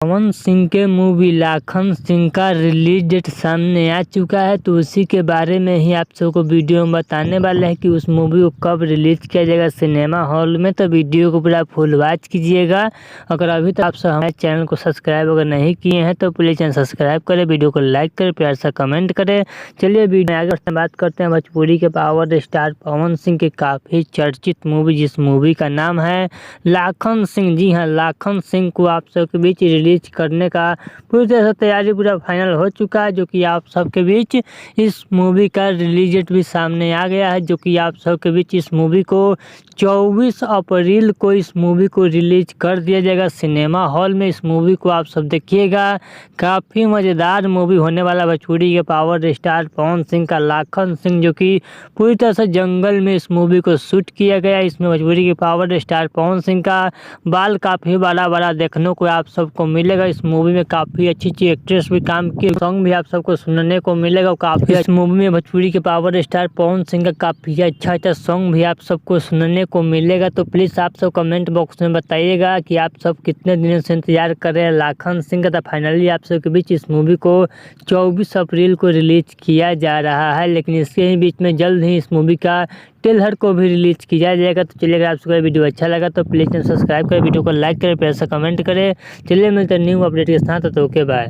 पवन सिंह के मूवी लाखन सिंह का release date सामने आ चुका है। तो उसी के बारे में ही आप सबको वीडियो में बताने वाले हैं कि उस मूवी को कब रिलीज किया जाएगा सिनेमा हॉल में। तो वीडियो को पूरा फुल वॉच कीजिएगा। अगर अभी तक आप सब हमारे चैनल को सब्सक्राइब अगर नहीं किए हैं तो प्लीज़ चैनल सब्सक्राइब करें, वीडियो को लाइक करें, प्यार सा कमेंट करें। चलिए वीडियो में आगे बात करते हैं भोजपुरी के पावर स्टार पवन सिंह के काफ़ी चर्चित मूवी, जिस मूवी का नाम है लाखन सिंह। जी हाँ, लाखन सिंह को आप सबके बीच रिलीज करने का पूरी तरह से तैयारी पूरा फाइनल हो चुका है, जो कि आप सबके बीच इस मूवी का रिलीज डेट भी सामने आ गया है, जो कि आप सबके बीच इस मूवी को 24 अप्रैल को इस मूवी को रिलीज कर दिया जाएगा सिनेमा हॉल में। इस मूवी को आप सब देखिएगा, काफ़ी मज़ेदार मूवी होने वाला भोजपुरी के पावर स्टार पवन सिंह का लाखन सिंह, जो कि पूरी तरह से जंगल में इस मूवी को शूट किया गया। इसमें भोजपुरी के पावर स्टार पवन सिंह का बाल काफ़ी बड़ा देखने को आप सबको मिलेगा। इस मूवी में काफ़ी अच्छी एक्ट्रेस भी काम की, सॉन्ग भी आप सबको सुनने को मिलेगा। काफ़ी इस मूवी में भोजपुरी के पावर स्टार पवन सिंह का काफ़ी अच्छा सॉन्ग भी आप सबको सुनने को मिलेगा। तो प्लीज़ आप सब कमेंट बॉक्स में बताइएगा कि आप सब कितने दिनों से इंतजार कर रहे हैं लाखन सिंह का। तो फाइनली आप सबके बीच इस मूवी को 24 अप्रैल को रिलीज किया जा रहा है, लेकिन इसके ही बीच में जल्द ही इस मूवी का ट्रेलर को भी रिलीज किया जाएगा। तो चलिए, अगर आप सबको वीडियो अच्छा लगा तो प्लीज़ चैनल सब्सक्राइब करें, वीडियो को लाइक करें, प्यार से कमेंट करें। चलिए मिलते हैं न्यू अपडेट के साथ। तो ओके बाय।